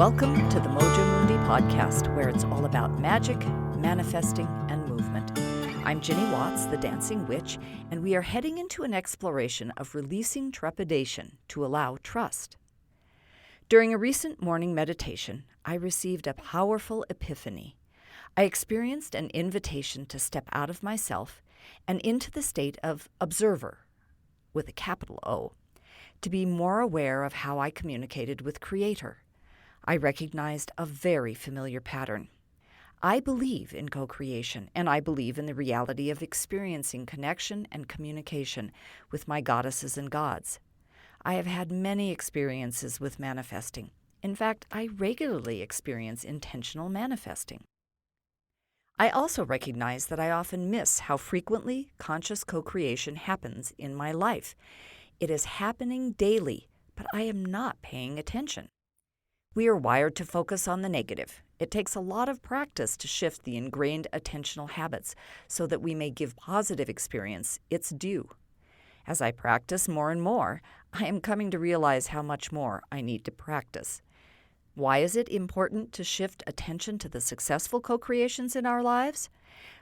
Welcome to the Mojo Mundi podcast, where it's all about magic, manifesting, and movement. I'm Ginny Watts, the Dancing Witch, and we are heading into an exploration of releasing trepidation to allow trust. During a recent morning meditation, I received a powerful epiphany. I experienced an invitation to step out of myself and into the state of observer, with a capital O, to be more aware of how I communicated with Creator. I recognized a very familiar pattern. I believe in co-creation, and I believe in the reality of experiencing connection and communication with my goddesses and gods. I have had many experiences with manifesting. In fact, I regularly experience intentional manifesting. I also recognize that I often miss how frequently conscious co-creation happens in my life. It is happening daily, but I am not paying attention. We are wired to focus on the negative. It takes a lot of practice to shift the ingrained attentional habits so that we may give positive experience its due. As I practice more and more, I am coming to realize how much more I need to practice. Why is it important to shift attention to the successful co-creations in our lives?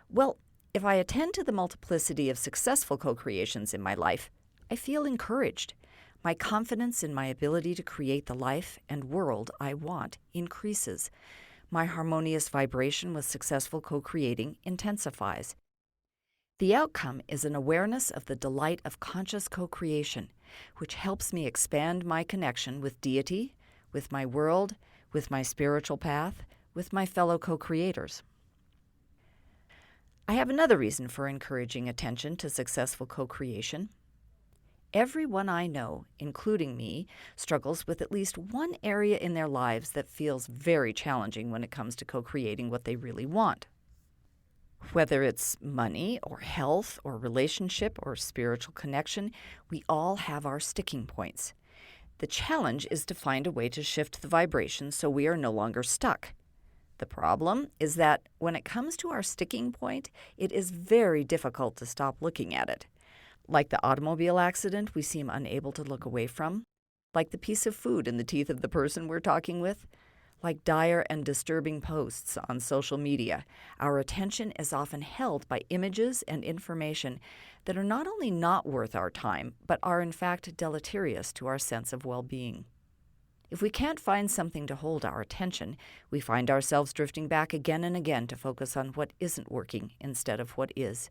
Well, if I attend to the multiplicity of successful co-creations in my life, I feel encouraged. My confidence in my ability to create the life and world I want increases. My harmonious vibration with successful co-creating intensifies. The outcome is an awareness of the delight of conscious co-creation, which helps me expand my connection with deity, with my world, with my spiritual path, with my fellow co-creators. I have another reason for encouraging attention to successful co-creation. Everyone I know, including me, struggles with at least one area in their lives that feels very challenging when it comes to co-creating what they really want. Whether it's money or health or relationship or spiritual connection, we all have our sticking points. The challenge is to find a way to shift the vibration so we are no longer stuck. The problem is that when it comes to our sticking point, it is very difficult to stop looking at it. Like the automobile accident we seem unable to look away from, like the piece of food in the teeth of the person we're talking with, like dire and disturbing posts on social media, our attention is often held by images and information that are not only not worth our time, but are in fact deleterious to our sense of well-being. If we can't find something to hold our attention, we find ourselves drifting back again and again to focus on what isn't working instead of what is,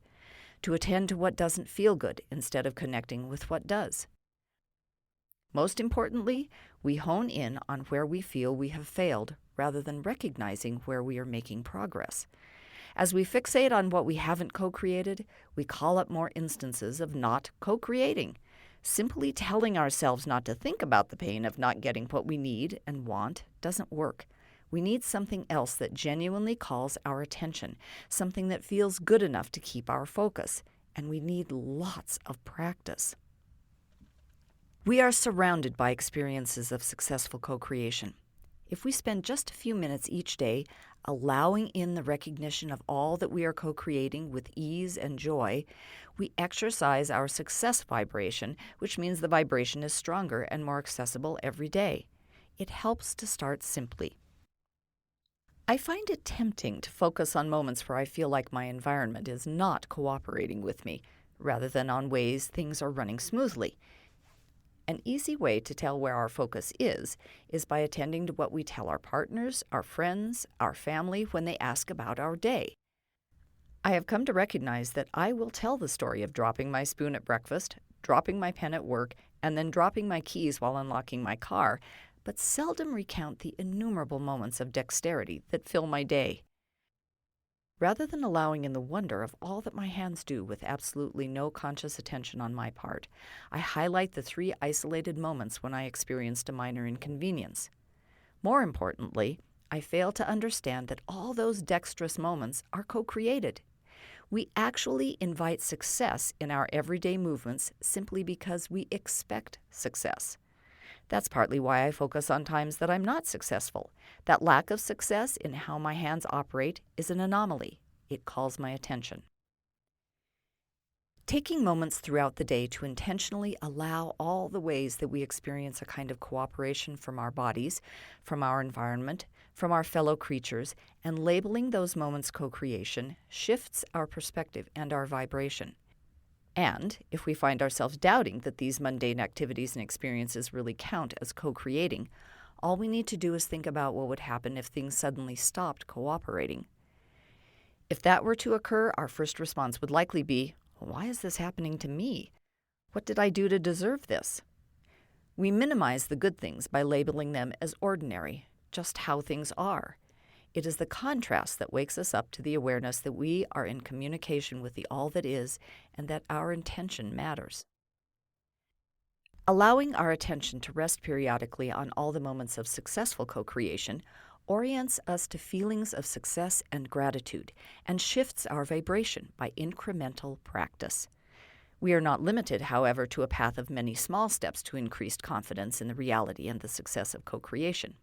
to attend to what doesn't feel good instead of connecting with what does. Most importantly, we hone in on where we feel we have failed rather than recognizing where we are making progress. As we fixate on what we haven't co-created, we call up more instances of not co-creating. Simply telling ourselves not to think about the pain of not getting what we need and want doesn't work. We need something else that genuinely calls our attention, something that feels good enough to keep our focus, and we need lots of practice. We are surrounded by experiences of successful co-creation. If we spend just a few minutes each day allowing in the recognition of all that we are co-creating with ease and joy, we exercise our success vibration, which means the vibration is stronger and more accessible every day. It helps to start simply. I find it tempting to focus on moments where I feel like my environment is not cooperating with me, rather than on ways things are running smoothly. An easy way to tell where our focus is by attending to what we tell our partners, our friends, our family when they ask about our day. I have come to recognize that I will tell the story of dropping my spoon at breakfast, dropping my pen at work, and then dropping my keys while unlocking my car, but seldom recount the innumerable moments of dexterity that fill my day. Rather than allowing in the wonder of all that my hands do with absolutely no conscious attention on my part, I highlight the 3 isolated moments when I experienced a minor inconvenience. More importantly, I fail to understand that all those dexterous moments are co-created. We actually invite success in our everyday movements simply because we expect success. That's partly why I focus on times that I'm not successful. That lack of success in how my hands operate is an anomaly. It calls my attention. Taking moments throughout the day to intentionally allow all the ways that we experience a kind of cooperation from our bodies, from our environment, from our fellow creatures, and labeling those moments co-creation shifts our perspective and our vibration. And if we find ourselves doubting that these mundane activities and experiences really count as co-creating, all we need to do is think about what would happen if things suddenly stopped cooperating. If that were to occur, our first response would likely be, why is this happening to me? What did I do to deserve this? We minimize the good things by labeling them as ordinary, just how things are. It is the contrast that wakes us up to the awareness that we are in communication with the all that is and that our intention matters. Allowing our attention to rest periodically on all the moments of successful co-creation orients us to feelings of success and gratitude and shifts our vibration by incremental practice. We are not limited, however, to a path of many small steps to increased confidence in the reality and the success of co-creation.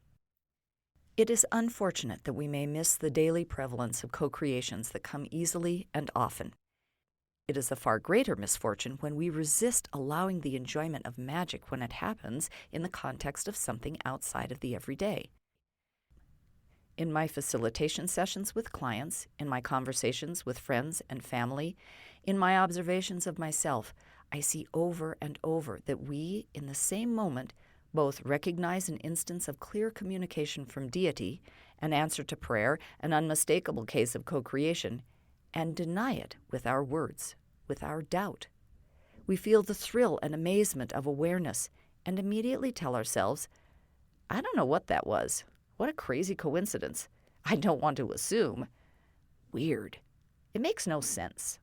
It is unfortunate that we may miss the daily prevalence of co-creations that come easily and often. It is a far greater misfortune when we resist allowing the enjoyment of magic when it happens in the context of something outside of the everyday. In my facilitation sessions with clients, in my conversations with friends and family, in my observations of myself, I see over and over that we, in the same moment, both recognize an instance of clear communication from deity, an answer to prayer, an unmistakable case of co-creation, and deny it with our words, with our doubt. We feel the thrill and amazement of awareness and immediately tell ourselves, I don't know what that was. What a crazy coincidence. I don't want to assume. Weird. It makes no sense.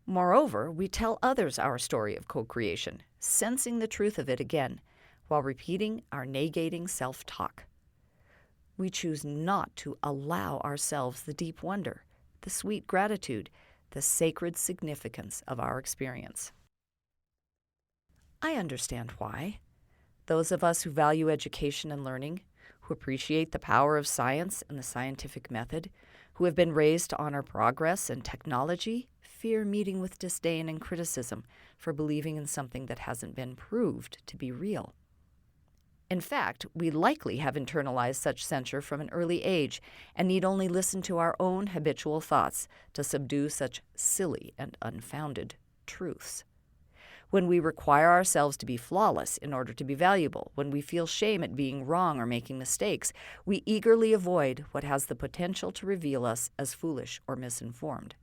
Moreover, we tell others our story of co-creation, sensing the truth of it again, while repeating our negating self-talk. We choose not to allow ourselves the deep wonder, the sweet gratitude, the sacred significance of our experience. I understand why. Those of us who value education and learning, who appreciate the power of science and the scientific method, who have been raised to honor progress and technology, fear meeting with disdain and criticism for believing in something that hasn't been proved to be real. In fact, we likely have internalized such censure from an early age and need only listen to our own habitual thoughts to subdue such silly and unfounded truths. When we require ourselves to be flawless in order to be valuable, when we feel shame at being wrong or making mistakes, we eagerly avoid what has the potential to reveal us as foolish or misinformed.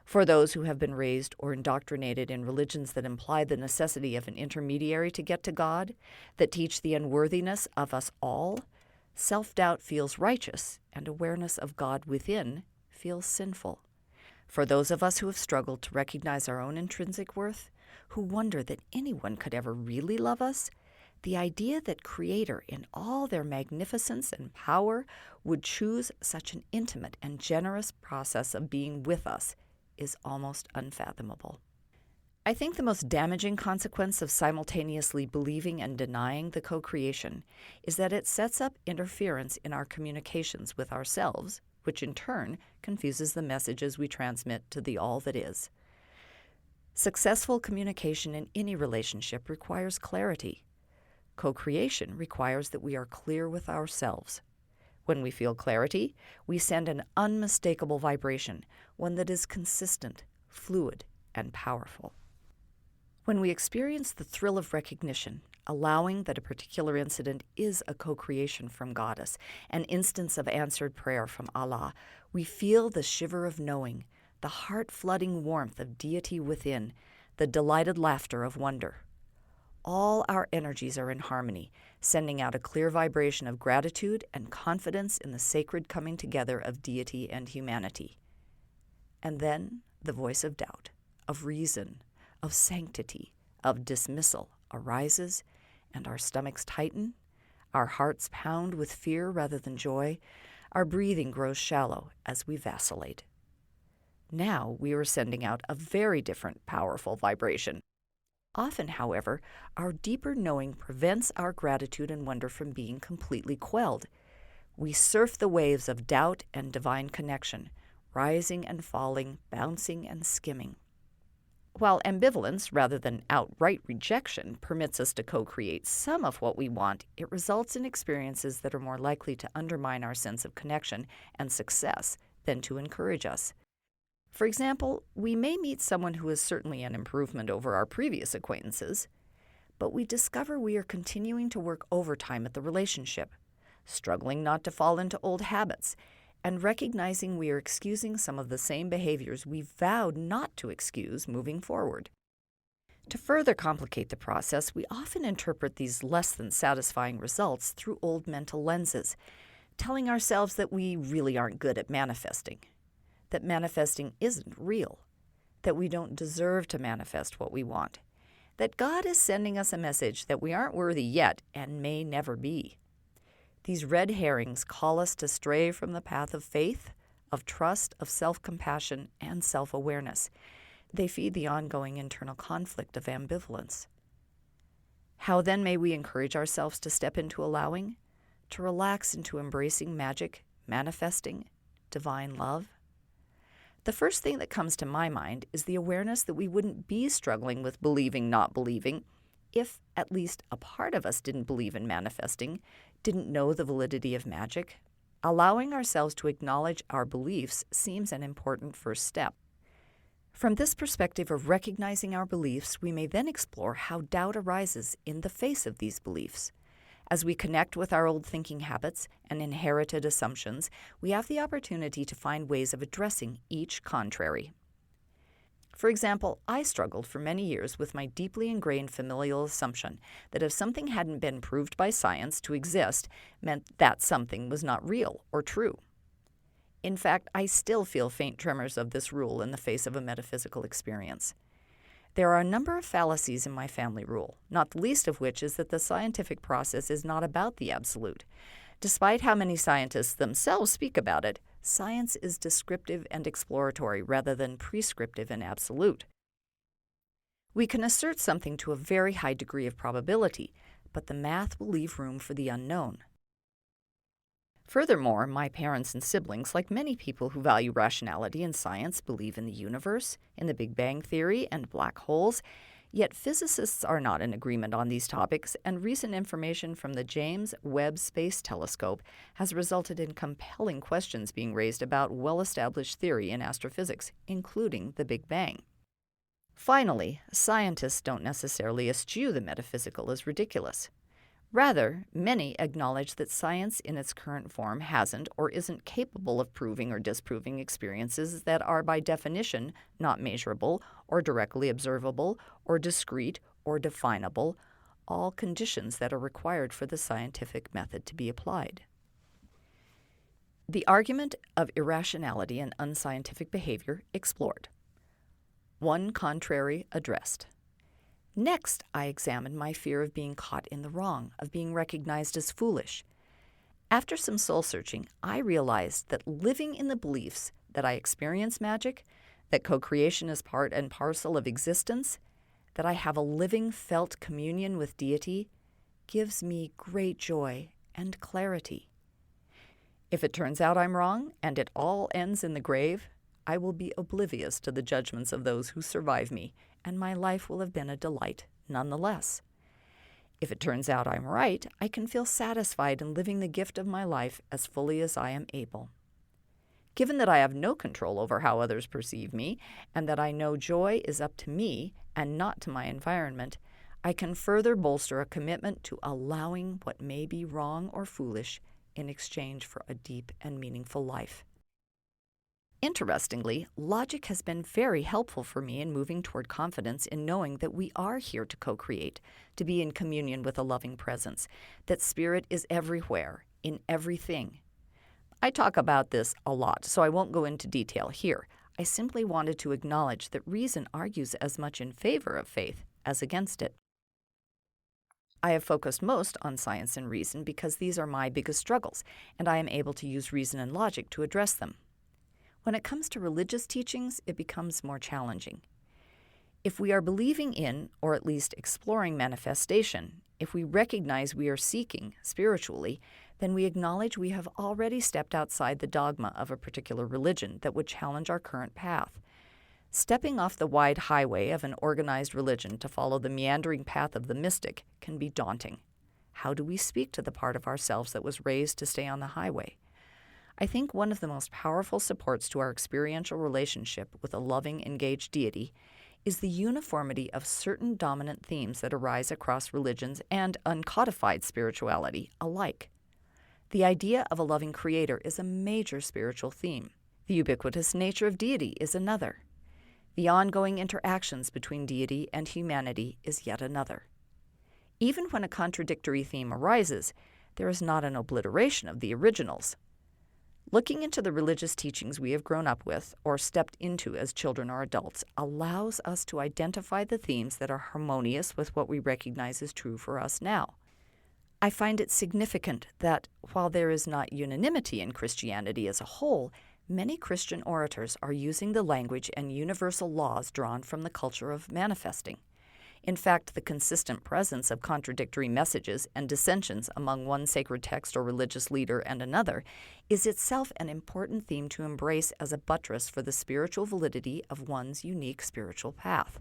For those who have been raised or indoctrinated in religions that imply the necessity of an intermediary to get to God, that teach the unworthiness of us all, self-doubt feels righteous and awareness of God within feels sinful. For those of us who have struggled to recognize our own intrinsic worth, who wonder that anyone could ever really love us, the idea that Creator in all their magnificence and power would choose such an intimate and generous process of being with us is almost unfathomable. I think the most damaging consequence of simultaneously believing and denying the co-creation is that it sets up interference in our communications with ourselves, which in turn confuses the messages we transmit to the all that is. Successful communication in any relationship requires clarity. Co-creation requires that we are clear with ourselves. When we feel clarity, we send an unmistakable vibration, one that is consistent, fluid, and powerful. When we experience the thrill of recognition, allowing that a particular incident is a co-creation from Goddess, an instance of answered prayer from Allah, we feel the shiver of knowing, the heart-flooding warmth of deity within, the delighted laughter of wonder. All our energies are in harmony, sending out a clear vibration of gratitude and confidence in the sacred coming together of deity and humanity. And then the voice of doubt, of reason, of sanctity, of dismissal arises, and our stomachs tighten, our hearts pound with fear rather than joy, our breathing grows shallow as we vacillate. Now we are sending out a very different, powerful vibration. Often, however, our deeper knowing prevents our gratitude and wonder from being completely quelled. We surf the waves of doubt and divine connection, rising and falling, bouncing and skimming. While ambivalence, rather than outright rejection, permits us to co-create some of what we want, it results in experiences that are more likely to undermine our sense of connection and success than to encourage us. For example, we may meet someone who is certainly an improvement over our previous acquaintances, but we discover we are continuing to work overtime at the relationship, struggling not to fall into old habits, and recognizing we are excusing some of the same behaviors we vowed not to excuse moving forward. To further complicate the process, we often interpret these less than satisfying results through old mental lenses, telling ourselves that we really aren't good at manifesting, that manifesting isn't real, that we don't deserve to manifest what we want, that God is sending us a message that we aren't worthy yet and may never be. These red herrings call us to stray from the path of faith, of trust, of self-compassion, and self-awareness. They feed the ongoing internal conflict of ambivalence. How then may we encourage ourselves to step into allowing, to relax into embracing magic, manifesting, divine love? The first thing that comes to my mind is the awareness that we wouldn't be struggling with believing, not believing, if at least a part of us didn't believe in manifesting, didn't know the validity of magic. Allowing ourselves to acknowledge our beliefs seems an important first step. From this perspective of recognizing our beliefs, we may then explore how doubt arises in the face of these beliefs. As we connect with our old thinking habits and inherited assumptions, we have the opportunity to find ways of addressing each contrary. For example, I struggled for many years with my deeply ingrained familial assumption that if something hadn't been proved by science to exist, meant that something was not real or true. In fact, I still feel faint tremors of this rule in the face of a metaphysical experience. There are a number of fallacies in my family rule, not the least of which is that the scientific process is not about the absolute. Despite how many scientists themselves speak about it, science is descriptive and exploratory rather than prescriptive and absolute. We can assert something to a very high degree of probability, but the math will leave room for the unknown. Furthermore, my parents and siblings, like many people who value rationality and science, believe in the universe, in the Big Bang Theory, and black holes. Yet physicists are not in agreement on these topics, and recent information from the James Webb Space Telescope has resulted in compelling questions being raised about well-established theory in astrophysics, including the Big Bang. Finally, scientists don't necessarily eschew the metaphysical as ridiculous. Rather, many acknowledge that science in its current form hasn't or isn't capable of proving or disproving experiences that are by definition not measurable or directly observable or discrete or definable, all conditions that are required for the scientific method to be applied. The argument of irrationality and unscientific behavior explored. One contrary addressed. Next, I examined my fear of being caught in the wrong, of being recognized as foolish. After some soul-searching, I realized that living in the beliefs that I experience magic, that co-creation is part and parcel of existence, that I have a living, felt communion with deity, gives me great joy and clarity. If it turns out I'm wrong, and it all ends in the grave, I will be oblivious to the judgments of those who survive me, and my life will have been a delight nonetheless. If it turns out I'm right, I can feel satisfied in living the gift of my life as fully as I am able. Given that I have no control over how others perceive me, and that I know joy is up to me and not to my environment, I can further bolster a commitment to allowing what may be wrong or foolish in exchange for a deep and meaningful life. Interestingly, logic has been very helpful for me in moving toward confidence in knowing that we are here to co-create, to be in communion with a loving presence, that spirit is everywhere, in everything. I talk about this a lot, so I won't go into detail here. I simply wanted to acknowledge that reason argues as much in favor of faith as against it. I have focused most on science and reason because these are my biggest struggles, and I am able to use reason and logic to address them. When it comes to religious teachings, it becomes more challenging. If we are believing in, or at least exploring manifestation, if we recognize we are seeking spiritually, then we acknowledge we have already stepped outside the dogma of a particular religion that would challenge our current path. Stepping off the wide highway of an organized religion to follow the meandering path of the mystic can be daunting. How do we speak to the part of ourselves that was raised to stay on the highway? I think one of the most powerful supports to our experiential relationship with a loving, engaged deity is the uniformity of certain dominant themes that arise across religions and uncodified spirituality alike. The idea of a loving creator is a major spiritual theme. The ubiquitous nature of deity is another. The ongoing interactions between deity and humanity is yet another. Even when a contradictory theme arises, there is not an obliteration of the originals. Looking into the religious teachings we have grown up with or stepped into as children or adults allows us to identify the themes that are harmonious with what we recognize as true for us now. I find it significant that while there is not unanimity in Christianity as a whole, many Christian orators are using the language and universal laws drawn from the culture of manifesting. In fact, the consistent presence of contradictory messages and dissensions among one sacred text or religious leader and another is itself an important theme to embrace as a buttress for the spiritual validity of one's unique spiritual path.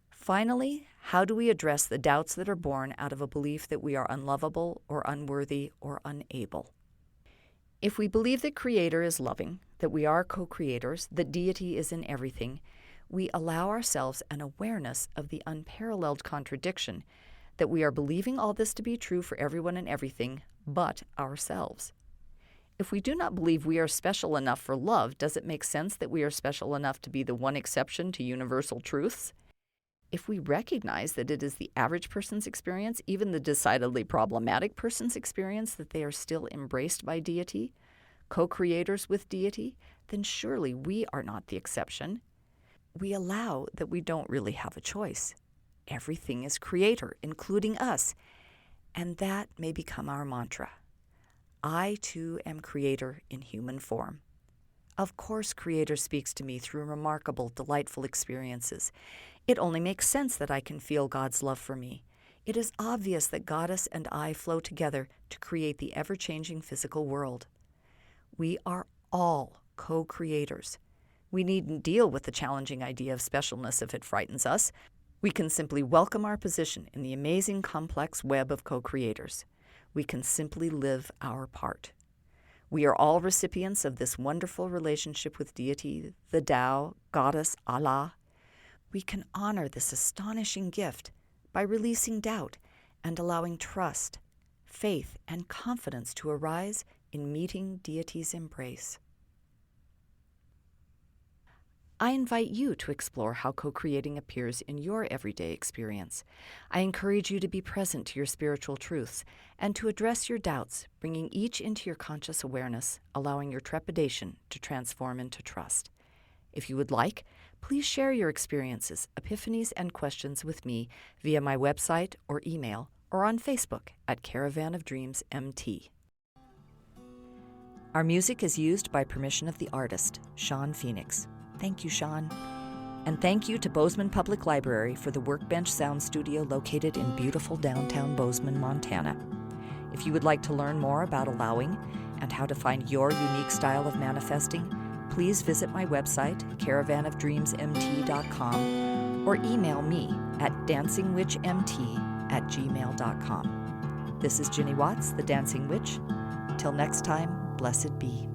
Finally, how do we address the doubts that are born out of a belief that we are unlovable or unworthy or unable? If we believe that Creator is loving, that we are co-creators, that deity is in everything, we allow ourselves an awareness of the unparalleled contradiction that we are believing all this to be true for everyone and everything but ourselves. If we do not believe we are special enough for love, does it make sense that we are special enough to be the one exception to universal truths? If we recognize that it is the average person's experience, even the decidedly problematic person's experience, that they are still embraced by deity, co-creators with deity, then surely we are not the exception. We allow that we don't really have a choice. Everything is creator, including us, and that may become our mantra. I, too, am creator in human form. Of course, Creator speaks to me through remarkable, delightful experiences. It only makes sense that I can feel God's love for me. It is obvious that Goddess and I flow together to create the ever-changing physical world. We are all co-creators. We needn't deal with the challenging idea of specialness if it frightens us. We can simply welcome our position in the amazing, complex web of co-creators. We can simply live our part. We are all recipients of this wonderful relationship with deity, the Tao, Goddess, Allah. We can honor this astonishing gift by releasing doubt and allowing trust, faith, and confidence to arise in meeting deity's embrace. I invite you to explore how co-creating appears in your everyday experience. I encourage you to be present to your spiritual truths and to address your doubts, bringing each into your conscious awareness, allowing your trepidation to transform into trust. If you would like, please share your experiences, epiphanies, and questions with me via my website or email or on Facebook at Caravan of Dreams MT. Our music is used by permission of the artist, Sean Phoenix. Thank you, Sean. And thank you to Bozeman Public Library for the Workbench Sound Studio located in beautiful downtown Bozeman, Montana. If you would like to learn more about allowing and how to find your unique style of manifesting, please visit my website, caravanofdreamsmt.com, or email me at dancingwitchmt@gmail.com. This is Ginny Watts, the Dancing Witch. Till next time, blessed be.